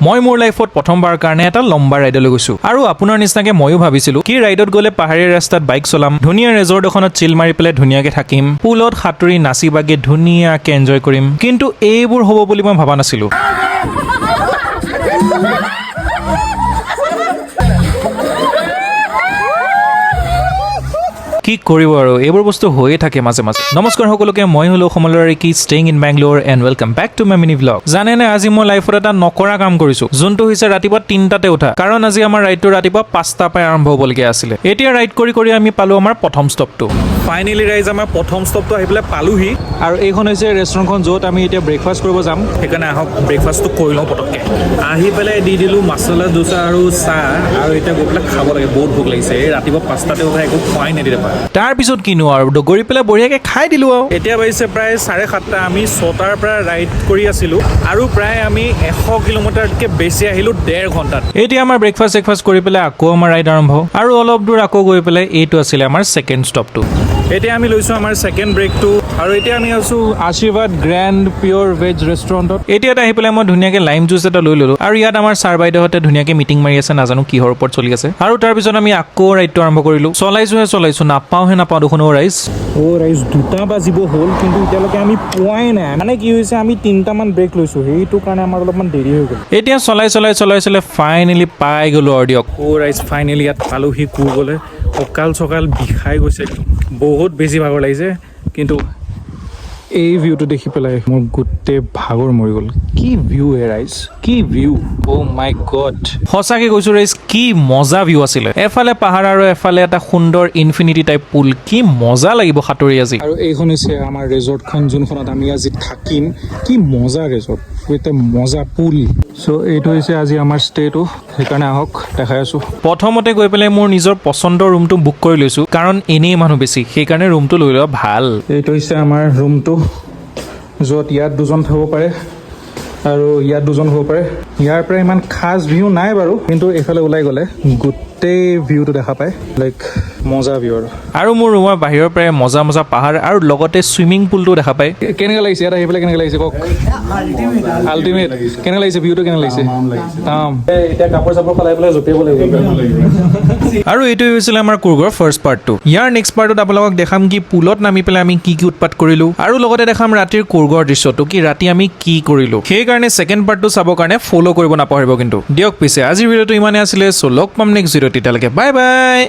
মই মোৰ লাইফত প্ৰথমবাৰ কাৰণে এটা লম্বা ৰাইডলৈ গৈছো আৰু আপোনাৰ নিচিনাকে ময়ো ভাবিছিলো কি ৰাইডত গ'লে পাহাৰীয়া ৰাস্তাত বাইক চলাম, ধুনীয়া ৰেজৰ্ট এখনত চিল মাৰি পেলাই ধুনীয়াকে থাকিম, পুলত সাঁতুৰি নাচি বাগি ধুনীয়াকে এনজয় কৰিম, কিন্তু এইবোৰ হ'ব বুলি মই ভাবা নাছিলো। কি কৰিব আৰু এইবোৰ বস্তু হৈয়ে থাকে মাজে মাজে। নমস্কাৰ সকলোকে, মই হলো সমলৰাৰী কি staying in Bangalore and welcome back to my mini vlog. জানেনে আজি মই লাইফত এটা নকৰা কাম কৰিছো, যোনটো হৈছে ৰাতিপুৱা 3টাতে উঠা, কাৰণ আজি আমাৰ ৰাইডটো ৰাতিপুৱা 5টা পাই আৰম্ভ হ'বলগীয়া আছিলে। এতিয়া ৰাইড কৰি কৰি আমি পালো আমাৰ প্ৰথম ষ্টপটো। ফাইনেলি ৰাইজ আমাৰ প্ৰথম ষ্টপটো আহি পেলাই পালোহি, আৰু এইখন হৈছে ৰেষ্টুৰেণ্টখন য'ত আমি এতিয়া ব্ৰেকফাষ্ট কৰিব যাম। সেইকাৰণে আহক ব্ৰেকফাষ্টটো কৰি লওঁ পটককৈ। আহি পেলাই দি দিলোঁ মাছালা দোচা আৰু চাহ, আৰু এতিয়া গৈ পেলাই খাব লাগে, বহুত ভোক লাগিছে। এই ৰাতিপুৱা 5টাতে উঠা একো খোৱাই নিদিলে পায়। তাৰ পিছত কিনো আৰু দগৰি পেলাই বঢ়িয়াকৈ খাই দিলোঁ আৰু। এতিয়া বাজিছে প্ৰায় 7:30। আমি 6টাৰ পৰা ৰাইড কৰি আছিলোঁ আৰু প্ৰায় আমি 100 কিলোমিটাৰতকৈ বেছি আহিলোঁ 1.5 ঘণ্টাত। এতিয়া আমাৰ ব্ৰেকফাষ্ট কৰি পেলাই আকৌ আমাৰ ৰাইড আৰম্ভ, আৰু অলপ দূৰ আকৌ গৈ পেলাই এইটো আছিলে আমাৰ ছেকেণ্ড ষ্টপটো। এতিয়া আমি লৈছোঁ আমাৰ ছেকেণ্ড ব্ৰেকটো, আৰু এতিয়া আমি আছোঁ আশীৰ্বাদ গ্ৰেণ্ড পিয়'ৰ ভেজ ৰেষ্টুৰেণ্টত। এতিয়া আহি পেলাই মই ধুনীয়াকৈ লাইম জুচ এটা লৈ ল'লোঁ, আৰু ইয়াত আমাৰ ছাৰ বাইদেউহঁতে ধুনীয়াকৈ মিটিং মাৰি আছে, নাজানো কিহৰ ওপৰত চলি আছে। আৰু তাৰপিছত আমি আকৌ ৰাইডটো আৰম্ভ কৰিলোঁ। চলাইছোঁ নাপাওঁ দেখোন ৰাইজ। 2টা বাজিব হ'ল, কিন্তু এতিয়ালৈকে আমি পোৱাই নাই। মানে কি হৈছে, আমি 3টামান ব্ৰেক লৈছোঁ, সেইটো কাৰণে আমাৰ অলপমান দেৰি হৈ গ'ল। এতিয়া চলাই ফাইনেলি পাই গ'লোঁ আৰু দিয়ক। ৰাইজ ফাইনেলি ইয়াত পালোহি কুৰ্গলৈ। কঁকাল চকাল বিষাই গৈছে, বহুত বেছি ভাগৰ লাগিছে, কিন্তু এই ভিউটো দেখি পেলাই মোৰ গোটেই ভাগৰ মৰি গ'ল। কি ভিউ হে ৰাইজ, কি ভিউ! অ' মাই গড, সঁচাকৈ কৈছোঁ ৰাইজ, কি মজা ভিউ আছিলে। এফালে পাহাৰ আৰু এফালে এটা সুন্দৰ ইনফিনিটি টাইপ পুল। কি মজা লাগিব সাঁতুৰি আজি। আৰু এইখন হৈছে আমাৰ ৰেজৰ্টখন, যোনখনত আমি আজি থাকিম। কি মজা ৰেজৰ্ট, এটা মজা পুল। চ' এইটো হৈছে আজি আমাৰ ষ্টেটো, সেইকাৰণে আহক দেখাই আছোঁ। প্ৰথমতে গৈ পেলাই মোৰ নিজৰ পচন্দৰ ৰুমটো বুক কৰি লৈছোঁ, কাৰণ এনেই মানুহ বেছি, সেইকাৰণে ৰুমটো লৈ লোৱা ভাল। এইটো হৈছে আমাৰ ৰুমটো, য'ত ইয়াত 2জন থাকিব পাৰে আৰু ইয়াত 2জন হ'ব পাৰে। ইয়াৰ পৰা ইমান খাছ ভিউ নাই বাৰু, কিন্তু এইফালে ওলাই গ'লে গোটেই ভিউটো দেখা পায়, লাইক মজা ভিউ। আৰু মোৰ ৰুমৰ বাহিৰৰ পৰাই মজা পাহাৰ আৰু লগতে ছুইমিং পুলটো দেখা পায়। কেনেকৈ লাগিছে ইয়াত আহি পেলাই, কেনেকৈ লাগিছে কওক? আল্টিমেট। কেনেকৈ লাগিছে ভিউটো, কেনেকৈ লাগিছে? এতিয়া কাপোৰ চাপোৰ সলাই পেলাই জপিয়াব লাগিব। আৰু এইটোৱে হৈছিলে আমাৰ কুৰ্গৰ ফাৰ্ষ্ট পাৰ্টটো। ইয়াৰ নেক্সট পাৰ্টত আপোনালোকক দেখাম কি পুলত নামি পেলাই আমি কি উৎপাত কৰিলোঁ, আৰু লগতে দেখাম ৰাতিৰ কুৰ্গৰ দৃশ্যটো, কি ৰাতি আমি কি কৰিলোঁ। সেইকাৰণে ছেকেণ্ড পাৰ্টটো চাবৰ কাৰণে ফ'ল' কৰিব নাপাহৰিব কিন্তু। দিয়ক পিছে আজিৰ ভিডিঅ'টো ইমানেই আছিলে, চ' লগ পাম নেক্সট ভিডিঅ'ত, তেতিয়ালৈকে বাই বাই।